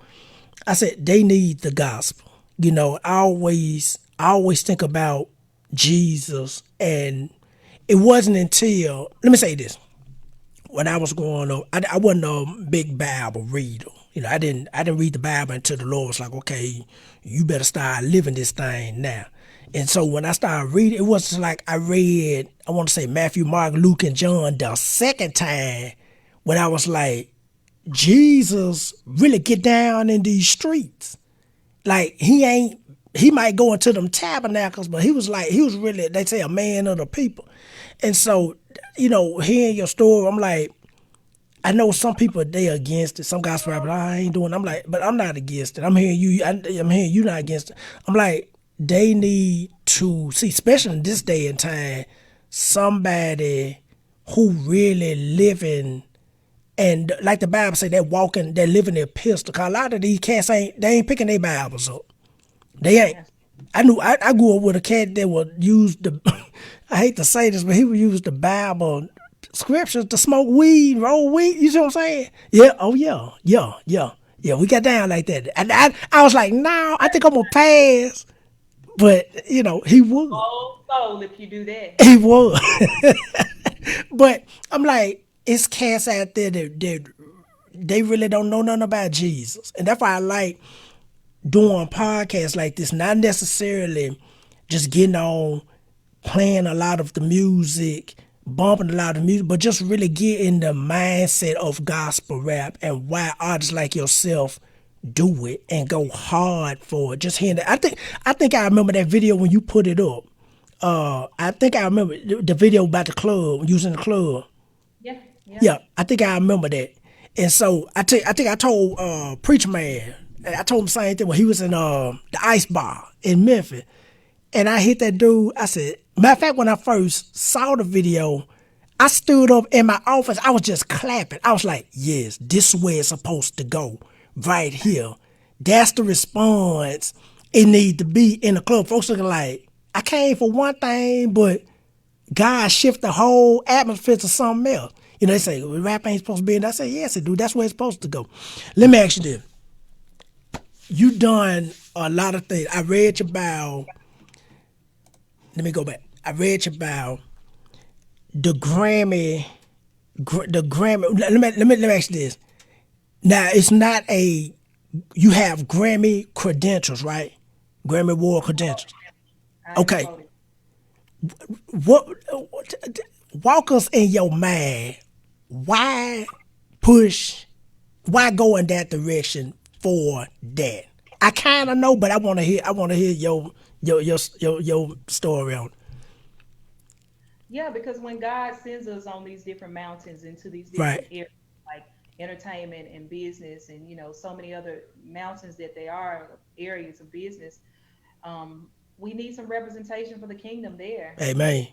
I said they need the gospel. I always think about Jesus, and it wasn't until, let me say this: when I was growing up, I wasn't a big Bible reader. I didn't read the Bible until the Lord was like, okay, you better start living this thing now. And so when I started reading, it wasn't like I read, I want to say Matthew, Mark, Luke, and John the second time, when I was like, Jesus really get down in these streets. Like he might go into them tabernacles, but he was really, they say, a man of the people. And so, hearing your story, I'm like, I know some people, they against it. Some gospel rappers, I ain't doing it. I'm like, but I'm not against it. I'm hearing you. I'm hearing you not against it. I'm like, they need to see, especially in this day and time, somebody who really living, and like the Bible say, they're walking, they're living their pistol. Cause a lot of these cats they ain't picking their Bibles up. They ain't. Yes. I grew up with a cat that would use the, I hate to say this, but he would use the Bible scriptures to smoke weed, roll weed. You see what I'm saying? Yeah. Oh yeah. Yeah. Yeah. Yeah. We got down like that. And I was like, no, I think I'm gonna pass. But he would. Oh, soul, if you do that. He would. But I'm like, it's cats out there that they really don't know nothing about Jesus. And that's why I like doing podcasts like this, not necessarily just getting on, playing a lot of the music, bumping a lot of music, but just really get in the mindset of gospel rap and why artists like yourself do it and go hard for it. Just hearing that. I think I remember that video when you put it up. I think I remember the video about the club, using the club. Yeah, yeah. Yeah, I think I remember that. And so I think I told Preacher Man, I told him the same thing when he was in the Ice Bar in Memphis. And I hit that dude. I said, matter of fact, when I first saw the video, I stood up in my office. I was just clapping. I was like, yes, this is where it's supposed to go. Right here. That's the response it need to be in the club. Folks looking like, I came for one thing, but God shift the whole atmosphere to something else. They say, well, rap ain't supposed to be in. I say, yes, it do. That's where it's supposed to go. Let me ask you this. You done a lot of things. I read your bio. Let me go back. I read your bio. the Grammy, the Grammy. Let me ask you this. Now it's not a. You have Grammy credentials, right? Grammy Award credentials. I am Okay. quoted. What walk us in your mind? Why push? Why go in that direction for that? I kind of know, but I want to hear. I want to hear your story on it. Yeah, because when God sends us on these different mountains into these different Right. areas, like entertainment and business, and so many other mountains that they are areas of business, we need some representation for the kingdom there. Amen.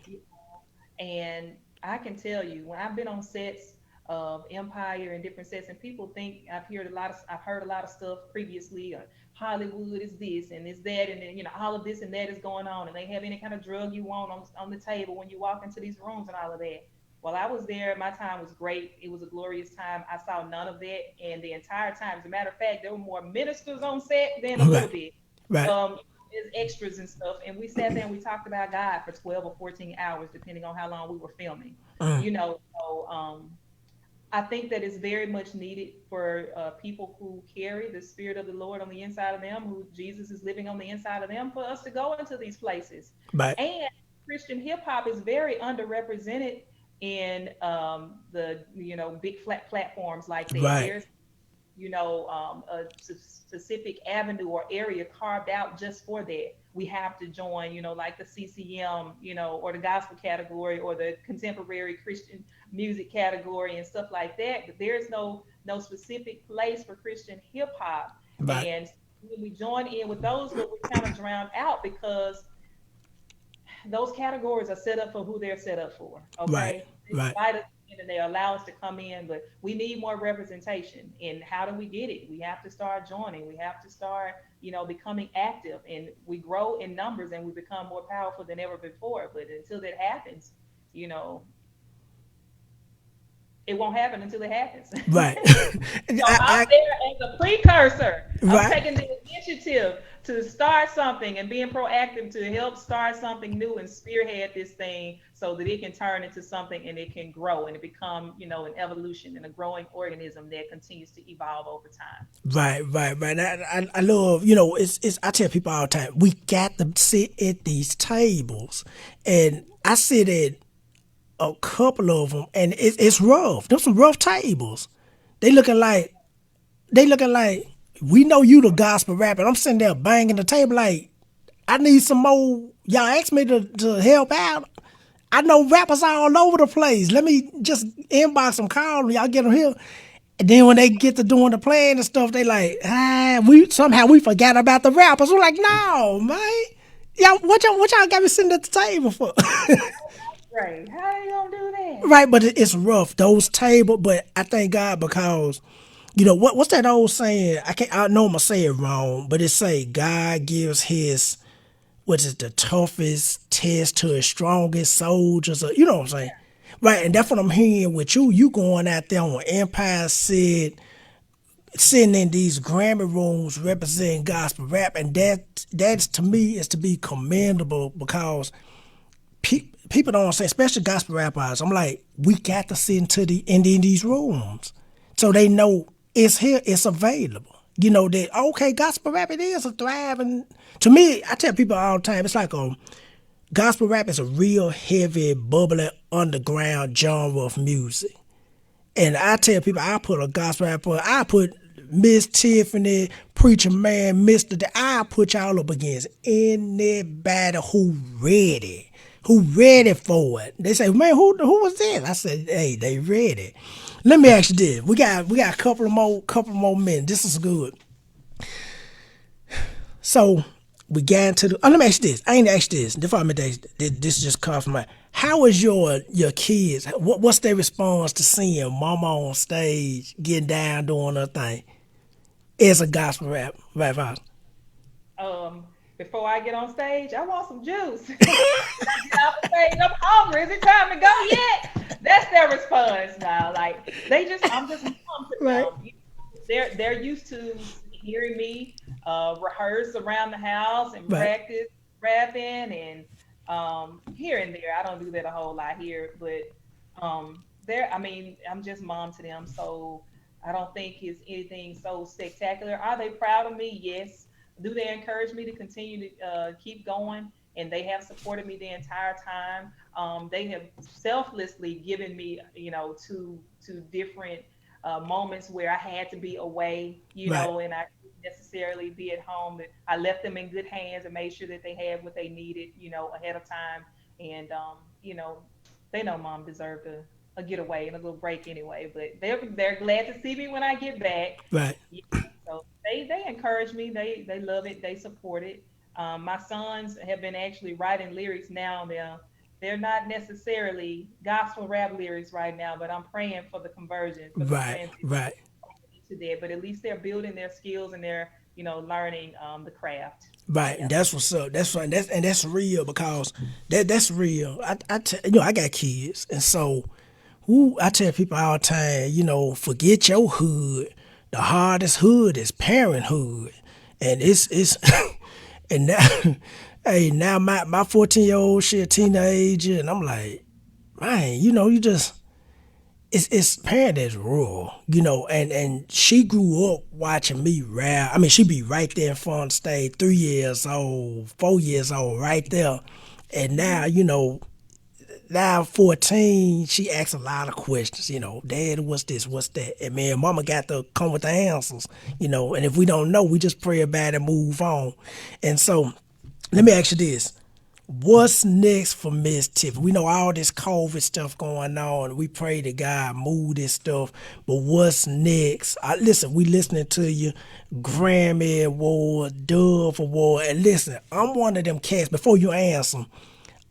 And I can tell you, when I've been on sets of Empire and different sets, and people think I've heard a lot of stuff previously. Hollywood is this and is that, and then all of this and that is going on, and they have any kind of drug you want on the table when you walk into these rooms and all of that. While I was there, my time was great. It was a glorious time. I saw none of that, and the entire time, as a matter of fact, there were more ministers on set than a little Right. bit. Right. As extras and stuff, and we sat there and we talked about God for 12 or 14 hours, depending on how long we were filming. I think that it's very much needed for people who carry the Spirit of the Lord on the inside of them, who Jesus is living on the inside of them, for us to go into these places. Right. And Christian hip hop is very underrepresented in the big flat platforms like that. Right. There's a specific avenue or area carved out just for that. We have to join, like the CCM, or the gospel category or the contemporary Christian music category and stuff like that. But there's no specific place for Christian hip hop. Right. And when we join in with those, we're kind of drowned out because those categories are set up for who they're set up for. Right. Okay. They Right. invite us in and they allow us to come in, but we need more representation. And how do we get it? We have to start joining. We have to start, becoming active, and we grow in numbers and we become more powerful than ever before. But until that happens, you know, it won't happen until it happens. Right. So I'm I there as a precursor. I'm right. taking the initiative to start something and being proactive to help start something new and spearhead this thing so that it can turn into something and it can grow and it become, an evolution and a growing organism that continues to evolve over time. Right, right, right. I love, it's I tell people all the time, we got to sit at these tables, and I sit at a couple of them, and it's rough. There's some rough tables. They looking like they looking like we know you the gospel rapper. I'm sitting there banging the table like I need some more. Y'all asked me to help out. I know rappers all over the place. Let me just inbox them, call them. Y'all get them here. And then when they get to doing the playing and stuff, they like, we forgot about the rappers. We're like, no, man. Y'all, what y'all got me sitting at the table for? Right. How are you gonna do that? Right, but it's rough, those tables. But I thank God because, what's that old saying? I know I'm gonna say it wrong, but it say God gives his, what is the toughest test to his strongest soldiers, or, you know what I'm saying? Right, and that's what I'm hearing with you. You going out there on Empire sitting in these Grammy rooms representing gospel rap, and that's to me is to be commendable because people don't say, especially gospel rappers. I'm like, we got to sit in these rooms, so they know it's here, it's available. That okay, gospel rap it is a thriving. To me, I tell people all the time, it's like gospel rap is a real heavy, bubbly, underground genre of music. And I tell people, I put a gospel rapper, I put Mizz Tiffany, Preacher Man, I put y'all up against anybody who ready for it. They say, man, who was this? I said, hey, they ready. Let me ask you this. We got a couple more minutes. This is good. So we got into the. Oh, let me ask you this. I ain't asked this. Before I meant this just comes from my. How is your kids? What's their response to seeing Mama on stage getting down doing her thing as a gospel rap? Before I get on stage, I want some juice. Get off the stage, I'm hungry. Is it time to go yet? That's their response now. Like I'm just pumped to Right. them. They're used to hearing me rehearse around the house and Right. practice rapping, and Here and there. I don't do that a whole lot here, but there. I mean, I'm just mom to them, so I don't think it's anything so spectacular. Are they proud of me? Yes. Do they encourage me to continue to keep going? And they have supported me the entire time. They have selflessly given me, to different moments where I had to be away, Right. and I couldn't necessarily be at home. But I left them in good hands and made sure that they had what they needed, ahead of time. And they know mom deserved a getaway and a little break anyway. But they're glad to see me when I get back. Right. Yeah, so they encourage me. They love it. They support it. My sons have been actually writing lyrics now. They're not necessarily gospel rap lyrics right now, but I'm praying for the conversion, for the Right. transition Right. to that. But at least they're building their skills and they're learning the craft. Right, and Yeah. that's what's up. That's right. That's real because that's real. I got kids, and so I tell people all the time, forget your hood. The hardest hood is parenthood, and it's and now, hey, now my 14-year-old she a teenager, and I'm like, man, you just it's parent is rural, and she grew up watching me rap. I mean, she be right there in front of the stage, 3 years old, 4 years old, right there. And now, Hmm. now 14, she asks a lot of questions, Dad, what's this, what's that? And me and mama got to come with the answers, and if we don't know, we just pray about it and move on. And so let me ask you this. What's next for Miss Tiffany? We know all this COVID stuff going on. We pray to God move this stuff. But what's next? Listen, we listening to you. Grammy Award, Dove Award. And listen, I'm one of them cats. Before you answer,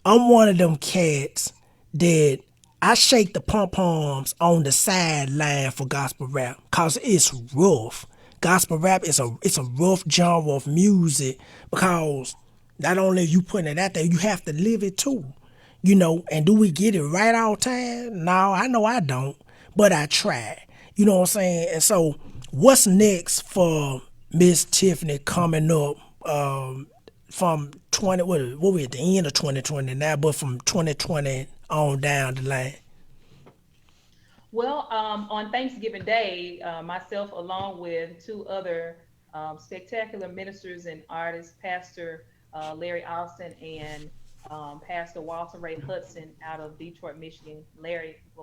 I'm one of them cats that I shake the pom poms on the sideline for gospel rap because it's rough. Gospel rap is a rough genre of music because not only you putting it out there, you have to live it too. And do we get it right all the time? No, I know I don't, but I try. You know what I'm saying? And so, what's next for Miss Tiffany coming up? From 20, what we at the end of 2020 now, but from 2020 on down the line. Well, on Thanksgiving Day, myself, along with two other spectacular ministers and artists, Pastor Larry Austin and Pastor Walter Ray Hudson out of Detroit, Michigan.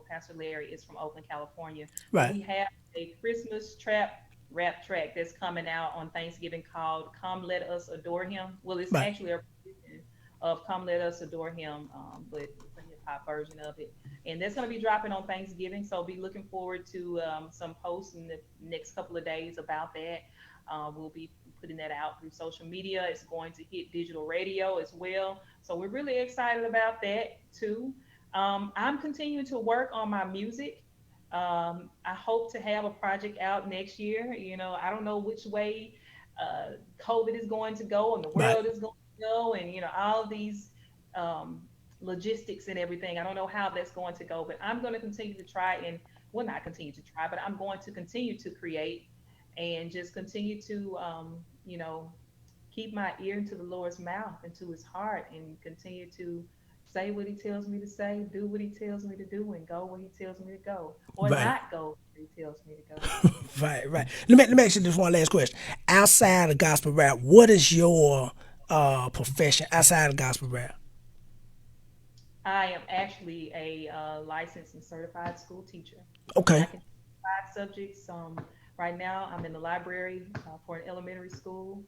Pastor Larry is from Oakland, California. But Right, we have a Christmas trap rap track that's coming out on Thanksgiving called "Come Let Us Adore Him." Well, it's right, actually a rendition of "Come Let Us Adore Him," but it's a hip hop version of it, and that's going to be dropping on Thanksgiving. So be looking forward to some posts in the next couple of days about that. We'll be putting that out through social media. It's going to hit digital radio as well. So we're really excited about that too. I'm continuing to work on my music. I hope to have a project out next year. I don't know which way COVID is going to go and the right, world is going to go, and all of these um, logistics and everything. I don't know how that's going to go, but I'm going to continue to try and, well, not continue to try, but I'm going to continue to create and just continue to, keep my ear into the Lord's mouth and to his heart and continue to say what he tells me to say, do what he tells me to do, and go where he tells me to go, or right, not go where he tells me to go. right, right. Let me ask you this one last question. Outside of gospel rap, what is your profession outside of gospel rap? I am actually a licensed and certified school teacher. I Okay, can teach 5 subjects. Right now, I'm in the library for an elementary school,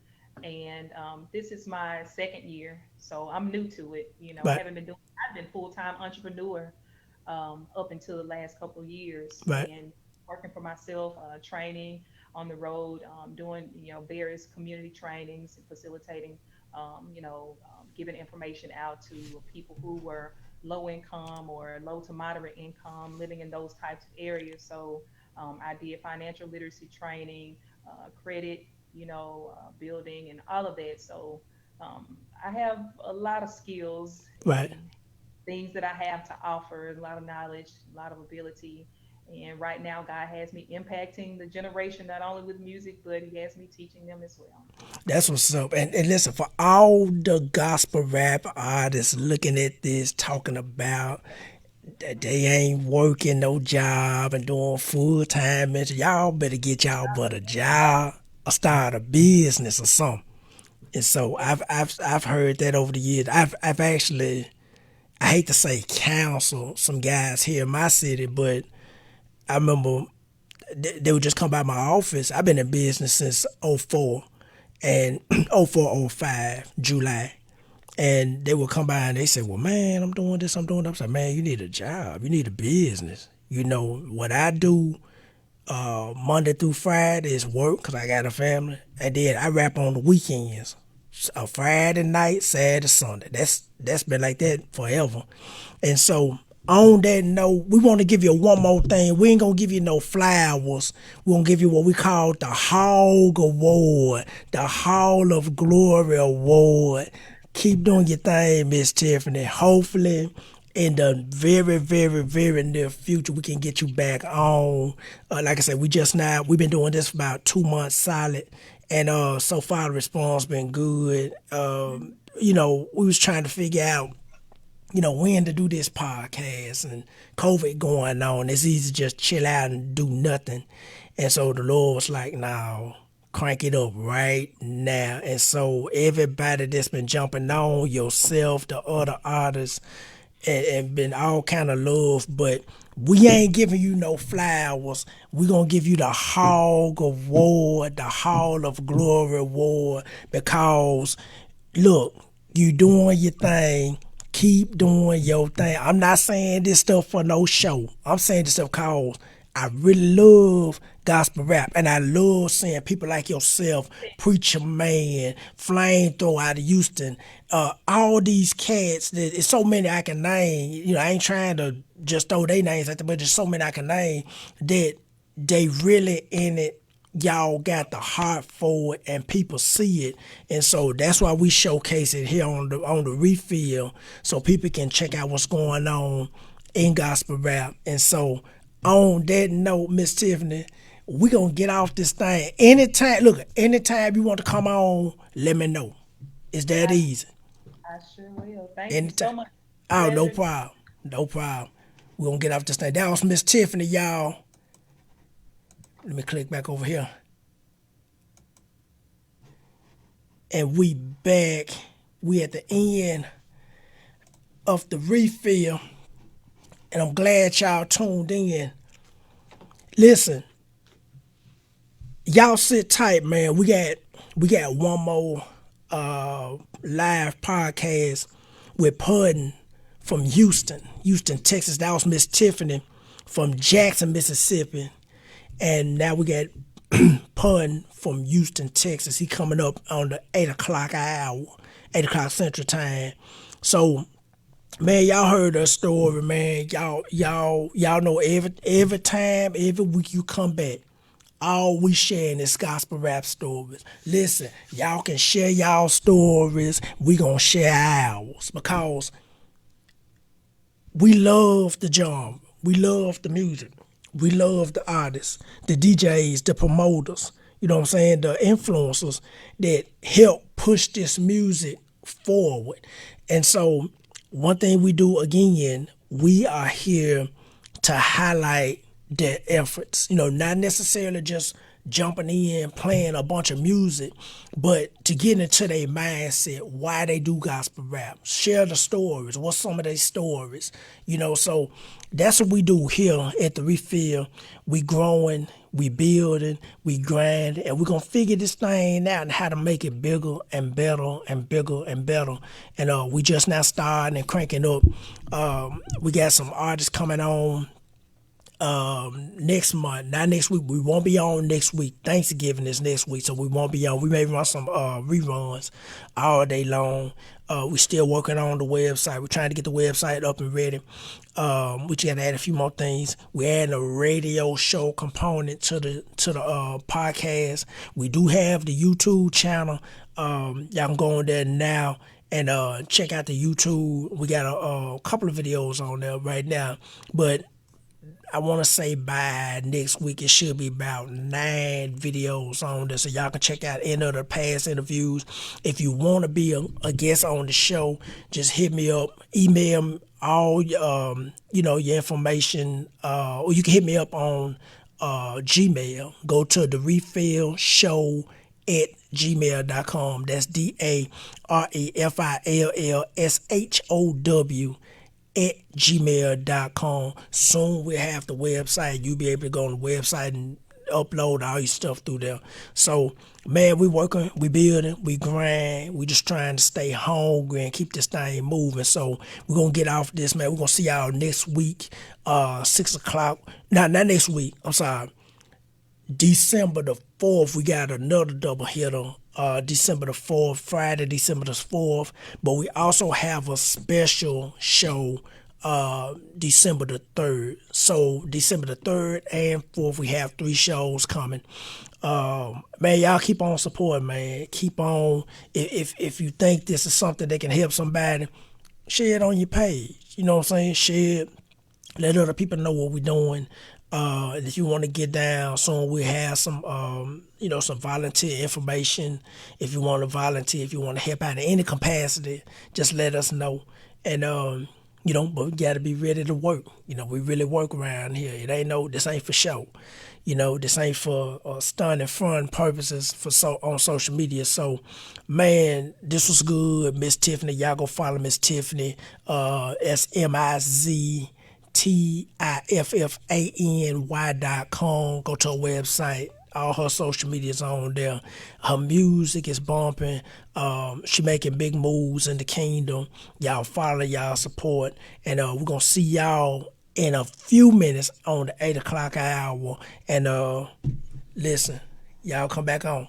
and this is my second year, so I'm new to it. right, Haven't been doing. I've been full time entrepreneur up until the last couple of years, right, and working for myself, training on the road, doing various community trainings and facilitating, giving information out to people who were low income or low to moderate income, living in those types of areas. So I did financial literacy training, credit, building, and all of that. So I have a lot of skills right, and things that I have to offer, a lot of knowledge, a lot of ability, And right now, God has me impacting the generation not only with music, but He has me teaching them as well. That's what's up. And listen, for all the gospel rap artists looking at this, talking about that they ain't working no job and doing full time, y'all better get y'all but a job or start a business or something. And so I've heard that over the years. I've actually, I hate to say counsel some guys here in my city, but I remember they would just come by my office. I've been in business since '04 and '04 '05 July. And they would come by and they say, well, man, I'm doing this, I'm doing that. I'm like, man, you need a job. You need a business. You know, what I do Monday through Friday is work because I got a family. And then I rap on the weekends. Friday night, Saturday, Sunday. That's been like that forever. And so on that note, we want to give you one more thing. We ain't gonna give you no flowers. We're gonna give you what we call the Hog Award, the Hall of Glory Award. Keep doing your thing, Mizz Tiffany. Hopefully, in the very, very, very near future, we can get you back on. Like I said, we've been doing this for about 2 months solid, and so far the response been good. We was trying to figure out, when to do this podcast, and COVID going on. It's easy to just chill out and do nothing. And so the Lord was like, no, crank it up right now. And so everybody that's been jumping on, yourself, the other artists, and been all kind of love, but we ain't giving you no flowers. We gonna give you the Hog Award, the Hall of Glory Award, because look, you doing your thing. Keep doing your thing. I'm not saying this stuff for no show. I'm saying this stuff because I really love gospel rap, and I love seeing people like yourself, Preacher Man, Flamethrower out of Houston, all these cats. There's so many I can name. I ain't trying to just throw their names out there, but there's so many I can name that they really in it. Y'all got the heart for it, and people see it, and so that's why we showcase it here on the refill, so people can check out what's going on in gospel rap. And so, on that note, Miss Tiffany, we gonna get off this thing. Anytime you want to come on, let me know. It's that easy. I sure will. Thank you so Anytime. much. Oh, no Pleasure. problem. No problem. We gonna get off this thing. That was Miss Tiffany, y'all. Let me click back over here. And we back. We at the end of the refill. And I'm glad y'all tuned in. Listen, y'all sit tight, man. We got one more live podcast with Pudden from Houston, Texas. That was Miss Tiffany from Jackson, Mississippi. And now we got Pun from Houston, Texas. He coming up on the 8 o'clock hour, 8 o'clock Central Time. So, man, y'all heard her story, man. Y'all know every time, every week you come back, all we sharing is gospel rap stories. Listen, y'all can share y'all stories. We gonna share ours because we love the genre. We love the music. We love the artists, the DJs, the promoters, you know what I'm saying, the influencers that help push this music forward. And so one thing we do again, we are here to highlight their efforts, not necessarily just jumping in, playing a bunch of music, but to get into their mindset, why they do gospel rap, share the stories, what's some of their stories, so that's what we do here at the Refill. We growing, we building, we grinding, and we're going to figure this thing out and how to make it bigger and better and bigger and better. And we just now starting and cranking up. We got some artists coming on next month, not next week. We won't be on next week. Thanksgiving is next week, so we won't be on. We may run some reruns all day long. We still working on the website. We're trying to get the website up and ready. We just got to add a few more things. We're adding a radio show component to the podcast. We do have the YouTube channel. Y'all can go on there now and check out the YouTube. We got a couple of videos on there right now, but I want to say by next week it should be about 9 videos on this, so y'all can check out any of the past interviews. If you want to be a guest on the show, just hit me up, email all your information, or you can hit me up on Gmail. Go to DAREFILLSHOW@gmail.com. That's DAREFILLSHOW @gmail.com. Soon we'll have the website. You'll be able to go on the website and upload all your stuff through there. So, man, we working, we building, we grind. We just trying to stay hungry and keep this thing moving. So we're going to get off this, man. We're going to see y'all next week, 6 o'clock. Not next week. I'm sorry. December the 4th, we got another double hitter. December the 4th, Friday, December the 4th. But we also have a special show December the 3rd. So December the 3rd and 4th, we have 3 shows coming. Man, y'all keep on supporting, man. Keep on. If you think this is something that can help somebody, share it on your page. You know what I'm saying? Share it. Let other people know what we're doing. And if you want to get down soon, we have some some volunteer information. If you want to volunteer, if you want to help out in any capacity, just let us know. And but we got to be ready to work. We really work around here. This ain't for show. This ain't for stun and fun purposes on social media. So, man, this was good. Mizz Tiffany, y'all go follow Mizz Tiffany. SMIZTIFFANY.com. Go to her website. All her social media is on there. Her music is bumping. She making big moves in the kingdom. Y'all follow, y'all support. And we're going to see y'all in a few minutes on the 8 o'clock hour. And listen, y'all come back on.